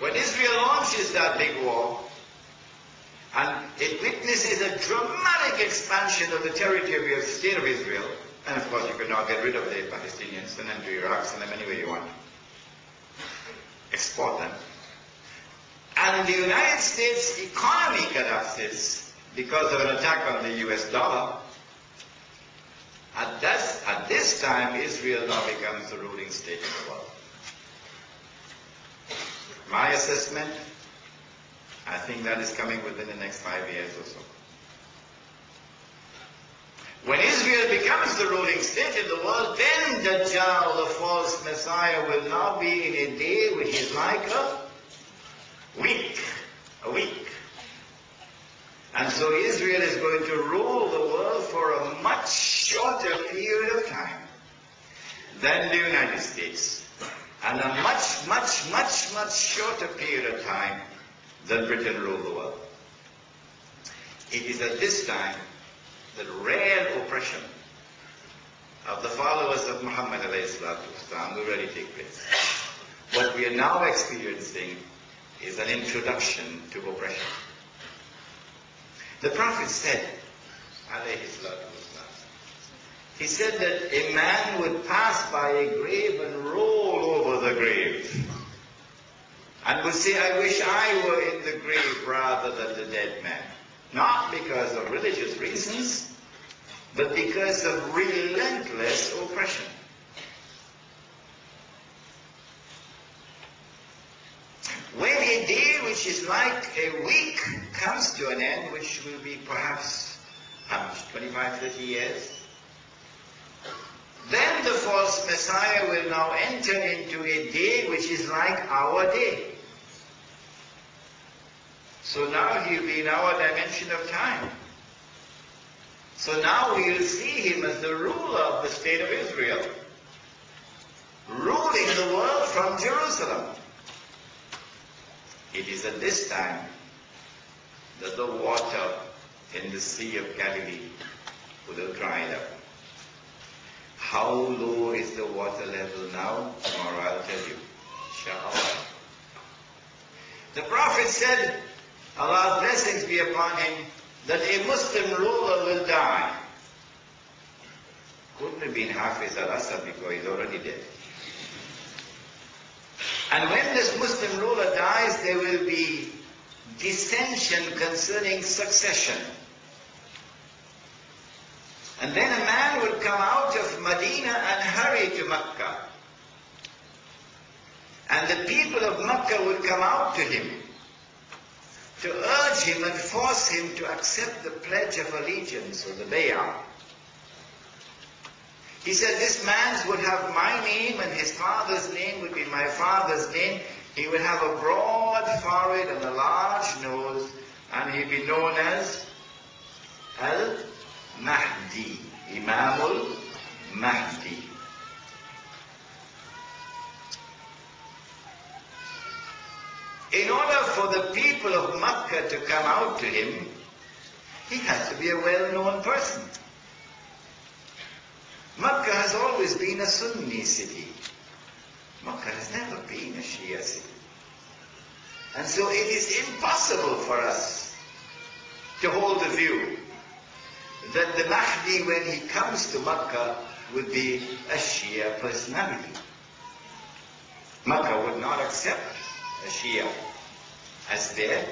When Israel launches that big war, and it witnesses a dramatic expansion of the territory of the state of Israel, and of course you can now get rid of the Palestinians, send them to Iraq, send them anywhere you want. Export them. And the United States economy collapses because of an attack on the US dollar. At this time, Israel now becomes the ruling state of the world. My assessment, I think that is coming within the next 5 years or so. When Israel becomes the ruling state in the world, then Dajjal, the false Messiah, will now be in a day which is like a week. And so Israel is going to rule the world for a much shorter period of time than the United States, and a much shorter period of time than Britain ruled the world. It is at this time that rare oppression of the followers of Muhammad ﷺ will really take place. What we are now experiencing is an introduction to oppression. The Prophet said, he said that a man would pass by a grave and roll over the grave and would say, I wish I were in the grave rather than the dead man. Not because of religious reasons, but because of relentless oppression. When a day which is like a week comes to an end, which will be perhaps, 25, 30 years, then the false Messiah will now enter into a day which is like our day. So now he'll be in our dimension of time. So now we will see him as the ruler of the state of Israel, ruling the world from Jerusalem. It is at this time that the water in the Sea of Galilee will have dried up. How low is the water level now? Tomorrow I'll tell you. Inshallah. The Prophet said, Allah's blessings be upon him, that a Muslim ruler will die. Couldn't have been Hafiz al-Assad because he's already dead. And when this Muslim ruler dies, there will be dissension concerning succession. And then a man will come out of Medina and hurry to Mecca. And the people of Mecca will come out to him to urge him and force him to accept the pledge of allegiance, or the bay'ah. He said, this man would have my name and his father's name would be my father's name. He would have a broad forehead and a large nose, and he'd be known as Al-Mahdi, Imam al-Mahdi. In order for the people of Makkah to come out to him, he has to be a well-known person. Makkah has always been a Sunni city. Makkah has never been a Shia city. And so it is impossible for us to hold the view that the Mahdi, when he comes to Makkah, would be a Shia personality. Makkah would not accept a Shia as their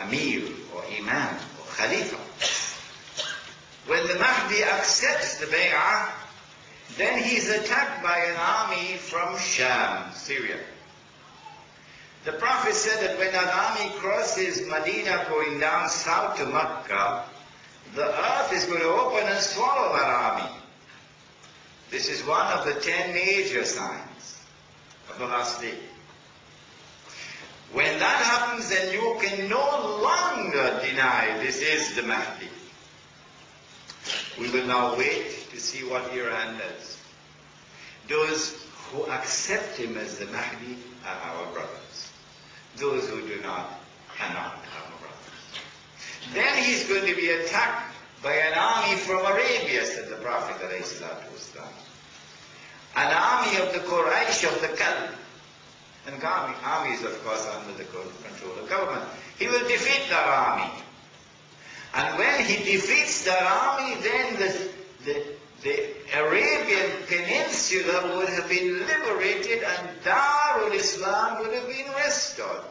Amir or Imam or Khalifa. When the Mahdi accepts the bay'ah, then he's attacked by an army from Sham, Syria. The Prophet said that when an army crosses Medina going down south to Mecca, the earth is going to open and swallow that army. This is one of the 10 major signs of the last day. When that happens, then you can no longer deny this is the Mahdi. We will now wait to see what Iran does. Those who accept him as the Mahdi are our brothers. Those who do not cannot be our brothers. Then he's going to be attacked by an army from Arabia, said the Prophet ﷺ. An army of the Quraysh of the Kalb. And army is, of course, under the control of government. He will defeat that army. And when he defeats that army, then the Arabian Peninsula would have been liberated and Darul Islam would have been restored.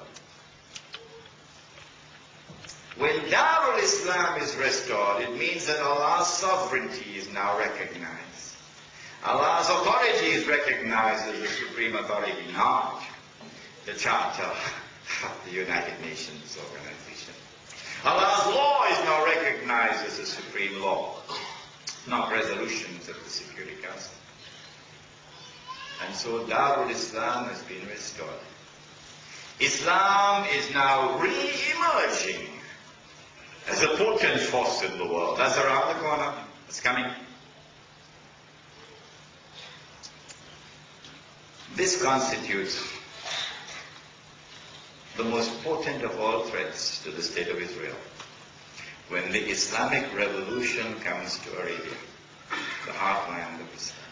When Darul Islam is restored, it means that Allah's sovereignty is now recognized. Allah's authority is recognized as the supreme authority, not the Charter of the United Nations Organization. Allah's law is now recognized as the supreme law, not resolutions of the Security Council. And so Darul Islam has been restored. Islam is now re-emerging as a potent force in the world. That's around the corner. It's coming. This constitutes the most potent of all threats to the state of Israel. When the Islamic revolution comes to Arabia, the heartland of Islam.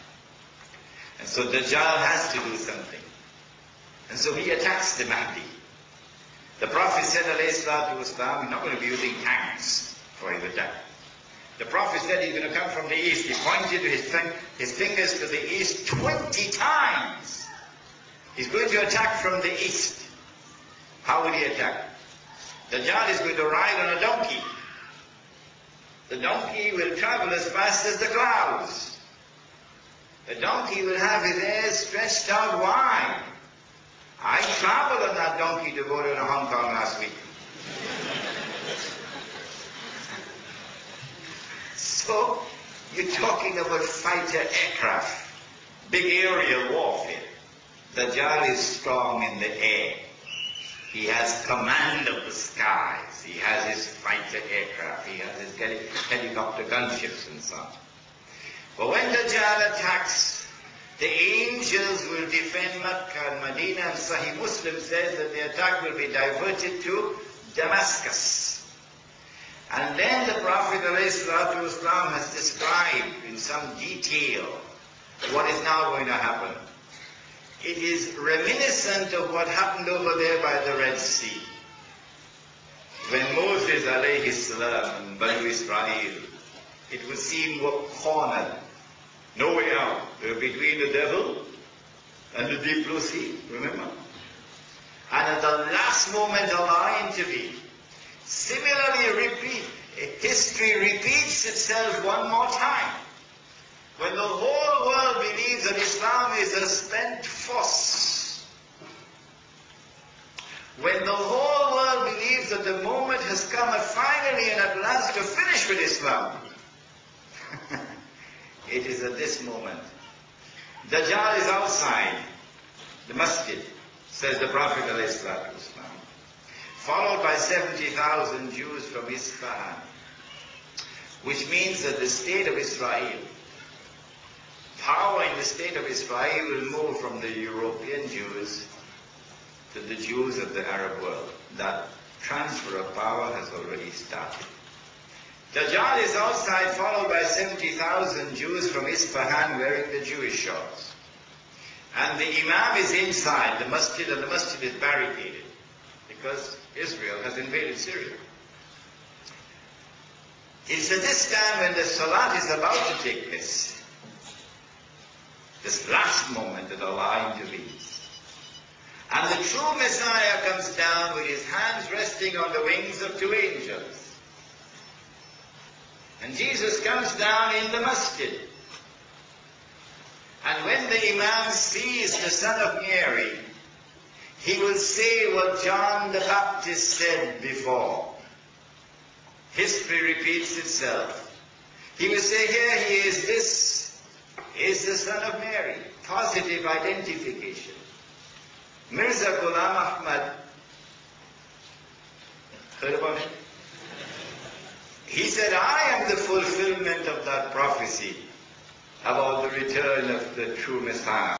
And so Dajjal has to do something. And so he attacks the Mahdi. The Prophet said, alayhi salatu wasalam, he's not going to be using tanks for his attack. The Prophet said he's going to come from the east. He pointed his fingers to the east 20 times. He's going to attack from the east. How will he attack? Dajjal is going to ride on a donkey. The donkey will travel as fast as the clouds. The donkey will have his ears stretched out wide. I traveled on that donkey to go to Hong Kong last week. So, you're talking about fighter aircraft, big aerial warfare. Dajjal is strong in the air. He has command of the skies. He has his fighter aircraft. He has his helicopter gunships and so on. But when Dajjal attacks, the angels will defend Mecca and Medina, and Sahih Muslim says that the attack will be diverted to Damascus. And then the Prophet ﷺ has described in some detail what is now going to happen. It is reminiscent of what happened over there by the Red Sea. When Moses alayhi salam and Banu Israel, it would seem were cornered. No way out. They were between the devil and the deep blue sea, remember? And at the last moment Allah intervened. Similarly, history repeats itself one more time. When the whole world believes that Islam is a spent force, when the whole world believes that the moment has come finally and at last to finish with Islam, it is at this moment. Dajjal is outside the masjid, says the Prophet ﷺ, followed by 70,000 Jews from Isfahan, which means that the state of Israel, power in the state of Israel will move from the European Jews to the Jews of the Arab world. That transfer of power has already started. Dajjal is outside, followed by 70,000 Jews from Isfahan wearing the Jewish shorts. And the Imam is inside the masjid, and the masjid is barricaded because Israel has invaded Syria. It's at this time when the Salat is about to take place, this last moment that Allah intervenes. And the true Messiah comes down with his hands resting on the wings of two angels. And Jesus comes down in the masjid. And when the Imam sees the son of Mary, he will say what John the Baptist said before. History repeats itself. He will say, here he is, this is the son of Mary. Positive identification. Mirza Ghulam Ahmad, heard about it? He said, I am the fulfillment of that prophecy about the return of the true Messiah.